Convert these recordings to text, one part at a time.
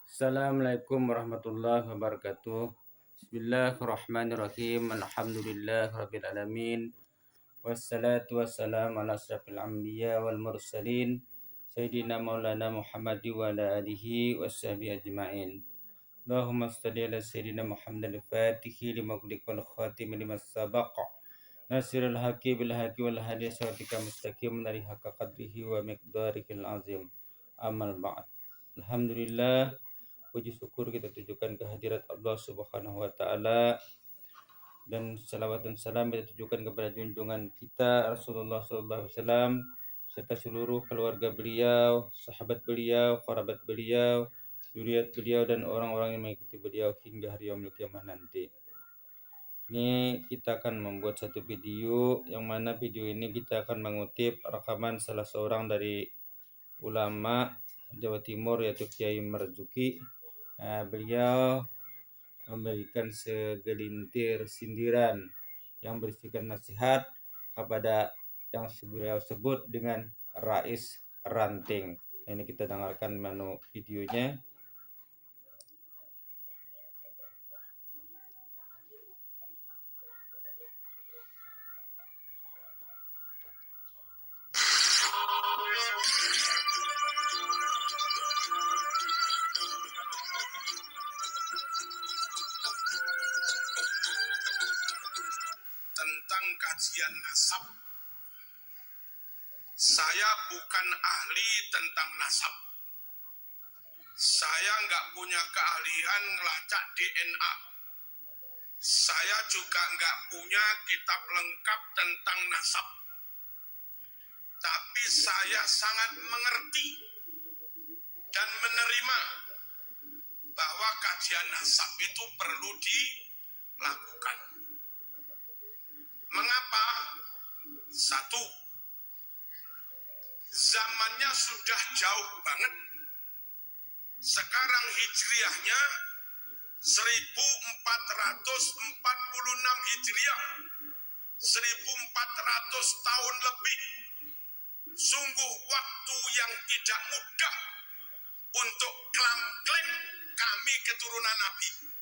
Assalamualaikum warahmatullahi wabarakatuh. Bismillahirrahmanirrahim. Alhamdulillahirabbil alamin. Wassalatu wassalamu ala asyrafil anbiya wal mursalin sayyidina maulana Muhammad wa ala alihi washabihi ajmain. Allahumma shalli ala sayyidina Muhammadil fatihi lima ughliqa wal khatimi lima sabaqa nasirul haqqi bil haqqi wal hadi siratal mustaqim dari haqqa qadrihi wa miqdarihil azim. Amal ba'd. Alhamdulillah, puji syukur kita tujukan kehadirat Allah Subhanahu wa taala, dan salawat dan salam kita tujukan kepada junjungan kita Rasulullah sallallahu alaihi wasallam serta seluruh keluarga beliau, sahabat beliau, kerabat beliau, zuriat beliau dan orang-orang yang mengikuti beliau hingga hari yaumul kiamah nanti. Ini kita akan membuat satu video yang mana video ini kita akan mengutip rekaman salah seorang dari ulama Jawa Timur yaitu Kiai Marzuki. Beliau memberikan segelintir sindiran yang berisikan nasihat kepada yang beliau sebut dengan Rais Ranting. Ini kita dengarkan menu videonya. Tentang kajian nasab. Saya bukan ahli tentang nasab. Saya nggak punya keahlian ngelacak DNA. Saya juga nggak punya kitab lengkap tentang nasab. Tapi saya sangat mengerti dan menerima bahwa kajian nasab itu perlu dilakukan. Mengapa? Satu, zamannya sudah jauh banget. Sekarang hijriahnya 1446 hijriah, 1400 tahun lebih. Sungguh waktu yang tidak mudah untuk klaim kami keturunan Nabi.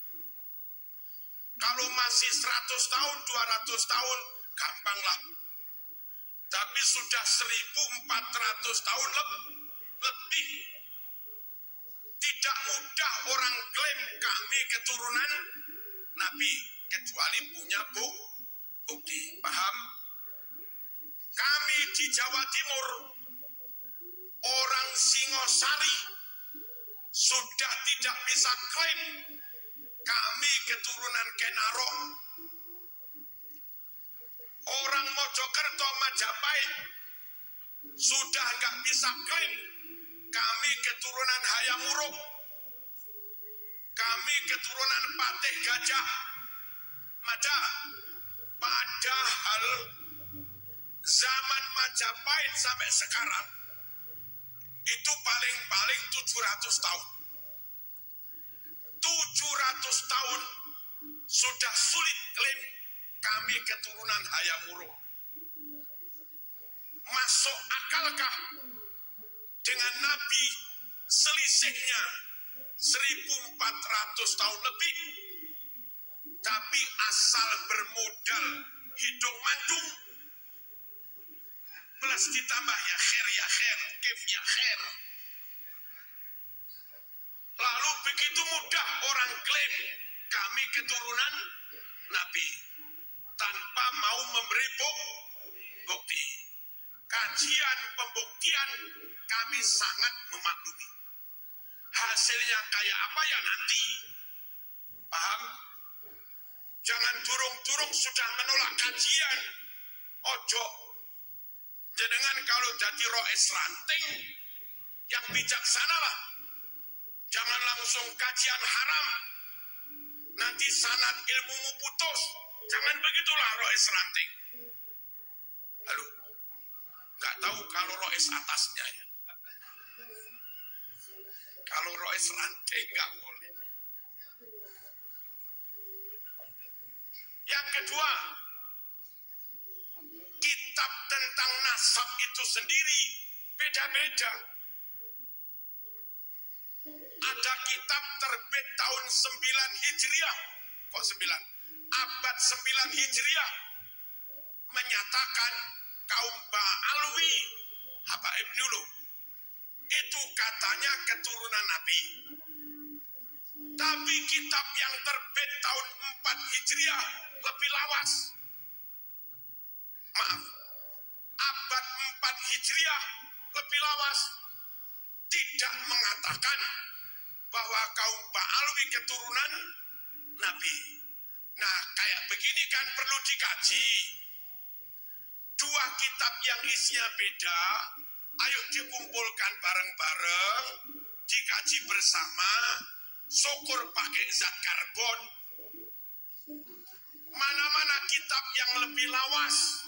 Kalau masih 100 tahun, 200 tahun, gampanglah. Tapi sudah 1400 tahun lebih. Tidak mudah orang klaim kami keturunan Nabi, kecuali punya bukti. Paham? Kami di Jawa Timur, orang Singosari, sudah tidak bisa klaim kami keturunan Kenaro. Orang Mojokerto, Majapahit sudah nggak bisa klaim kami keturunan Hayam Wuruk. Kami keturunan Patih Gajah Mada. Padahal zaman Majapahit sampai sekarang itu paling-paling 700 tahun. 700 tahun sudah sulit klaim kami keturunan Hayam Wuruk. Masuk akalkah dengan Nabi selisihnya 1400 tahun lebih, tapi asal bermodal hidup mandung, plus ditambah ya khair, kif ya khair. Lalu begitu mudah orang klaim kami keturunan Nabi tanpa mau memberi bukti. Kajian pembuktian kami sangat memaklumi. Hasilnya kayak apa ya nanti. Paham? Jangan durung-durung sudah menolak kajian. Ojo. Jenengan kalau jadi Rais Ranting yang bijaksana lah. Jangan langsung kajian haram. Nanti sanad ilmumu putus. Jangan begitulah Rais Ranting. Halo. Nggak tahu kalau Rais atasnya ya. Kalau Rais Ranting nggak boleh. Yang kedua, kitab tentang nasab itu sendiri beda-beda. Ada kitab terbit tahun 9 Hijriah. Kok 9? Abad 9 Hijriah menyatakan kaum Ba'alwi, habaib dulu, itu katanya keturunan Nabi. Tapi kitab yang terbit tahun 4 Hijriah lebih lawas. Maaf, abad 4 Hijriah lebih lawas. Tidak mengatakan bahwa kaum Ba'alwi keturunan Nabi. Nah, kayak begini kan perlu dikaji. Dua kitab yang isinya beda, ayo dikumpulkan bareng-bareng, dikaji bersama, syukur pakai zat karbon. Mana-mana kitab yang lebih lawas,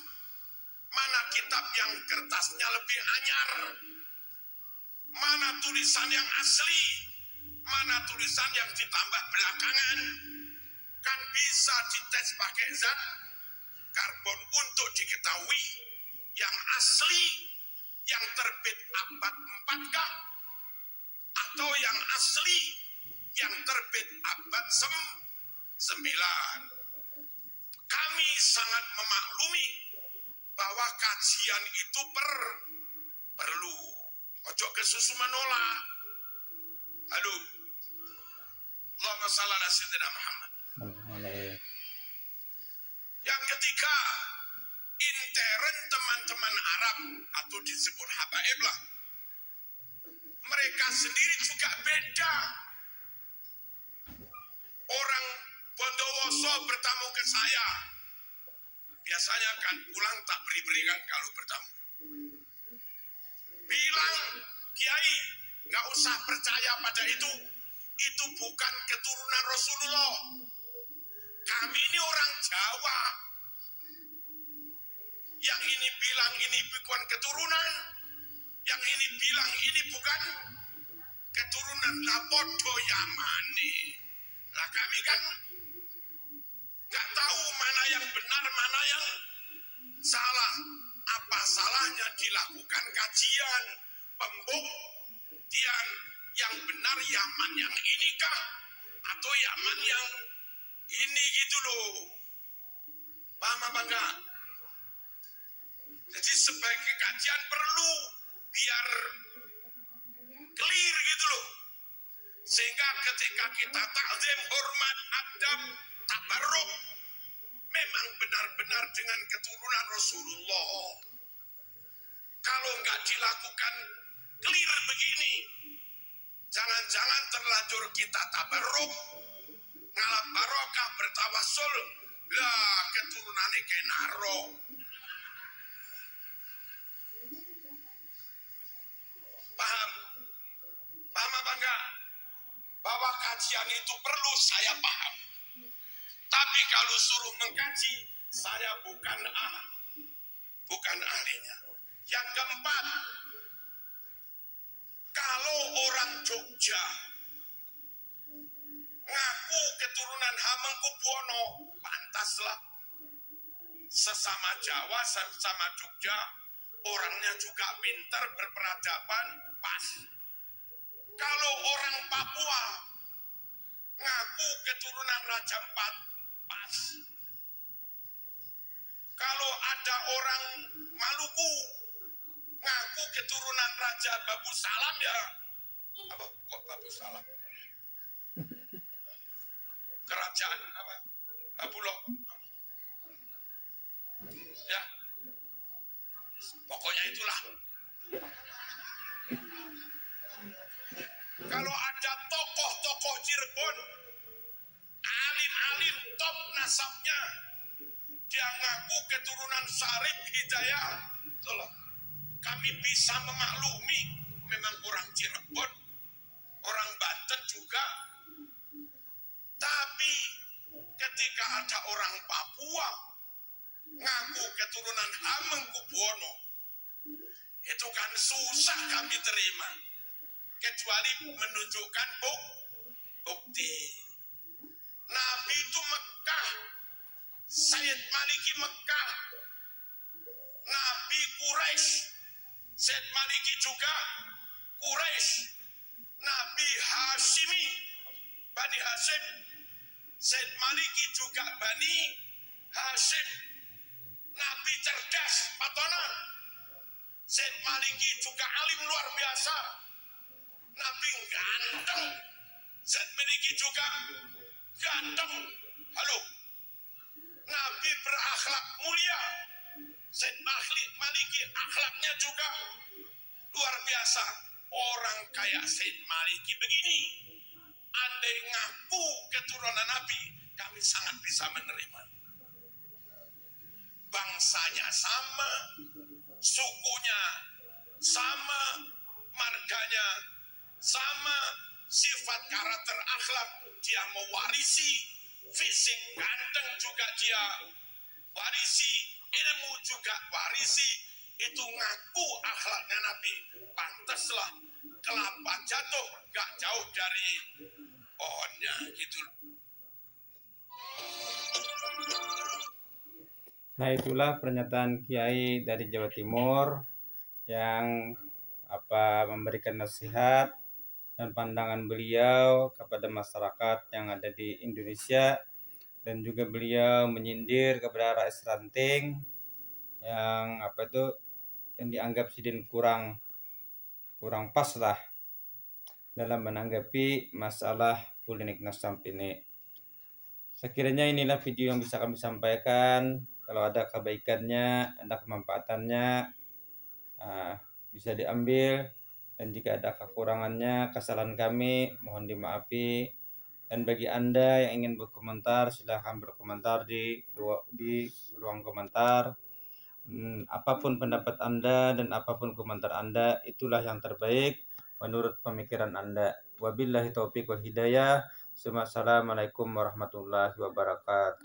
mana kitab yang kertasnya lebih anyar, mana tulisan yang asli, mana tulisan yang ditambah belakangan, kan bisa dites pakai zat karbon untuk diketahui yang asli, yang terbit abad 4 kah, atau yang asli, yang terbit abad 9. Kami sangat memaklumi bahwa kajian itu perlu. Ojo kesusu menolak. Halo. Allahumma shalli ala sayyidina Muhammad. Yang ketiga, intern teman-teman Arab atau disebut habaib lah. Mereka sendiri juga beda. Orang Bondowoso bertamu ke saya. Biasanya kan pulang tak beri-beri kan kalau bertamu. Bilang, Kiai, nggak usah percaya pada itu. Itu bukan keturunan Rasulullah. Kami ini orang Jawa. Yang ini bilang ini bukan keturunan. Yang ini bilang ini bukan keturunan. Lah podo Yamani. Lah kami kan nggak tahu mana yang benar, mana yang salah. Apa salahnya dilakukan kajian, pembuktian yang benar Yaman yang inikah atau Yaman yang ini gitu loh. Paham apa enggak? Jadi sebagai kajian perlu biar clear gitu loh. Sehingga ketika kita takzim, hormat, adab, tabarruk, memang benar-benar dengan keturunan Rasulullah. Kalau nggak dilakukan clear begini, jangan-jangan terlanjur kita tabarruk, ngalap barokah, bertawasul, lah keturunannya kayak naro. Paham? Paham apa enggak? Bahwa kajian itu perlu, saya paham. Tapi kalau suruh mengkaji, saya bukan ahlinya. Yang keempat, kalau orang Jogja ngaku keturunan Hamengkubuwono, pantaslah. Sesama Jawa, sesama Jogja, orangnya juga pintar, berperadaban, pas. Kalau orang Papua ngaku keturunan Raja Empat, pas. Kalau ada orang Maluku ngaku keturunan Raja Babu Salam, ya apa kok Babu Salam? Kerajaan apa? Babulok. Ya. Pokoknya itulah. Kalau ada tokoh-tokoh Cirebon, alim-alim top nasabnya, dia ngaku keturunan Syarif Hidayah, tolong. Kami bisa memaklumi, memang orang Cirebon, orang Banten juga. Tapi ketika ada orang Papua ngaku keturunan Hamengkubuwono, itu kan susah kami terima. Kecuali menunjukkan bukti. Nabi itu Mekah, Sayyid Maliki Mekah, Nabi Quraisy, Sayyid Maliki juga Quraisy, Nabi Hashimi Bani Hashim. Said Maliki juga Bani Hashim. Nabi cerdas, patonan. Said Maliki juga alim luar biasa. Nabi ganteng. Said Maliki juga ganteng. Halo. Nabi berakhlak mulia. Said Maliki akhlaknya juga luar biasa. Orang kayak Said Maliki begini, andai ngaku keturunan Nabi, kami sangat bisa menerima. Bangsanya sama, sukunya sama, marganya sama, sifat karakter akhlak dia mewarisi, fisik ganteng juga dia warisi, ilmu juga warisi. Itu ngaku akhlaknya Nabi. Pantaslah kelapa jatuh gak jauh dari pohonnya gitu. Nah, itulah pernyataan Kiai dari Jawa Timur yang memberikan nasihat dan pandangan beliau kepada masyarakat yang ada di Indonesia, dan juga beliau menyindir kepada rakyat ranting yang yang dianggap sidin kurang pas lah dalam menanggapi masalah Polinik Nasam ini. Sekiranya inilah video yang bisa kami sampaikan. Kalau ada kebaikannya, ada kemanfaatannya, bisa diambil. Dan jika ada kekurangannya, kesalahan kami, mohon dimaafi. Dan bagi Anda yang ingin berkomentar, silahkan berkomentar di ruang komentar. Apapun pendapat Anda dan apapun komentar Anda, itulah yang terbaik menurut pemikiran Anda. Wabillahi taufiq wal hidayah. Assalamualaikum warahmatullahi wabarakatuh.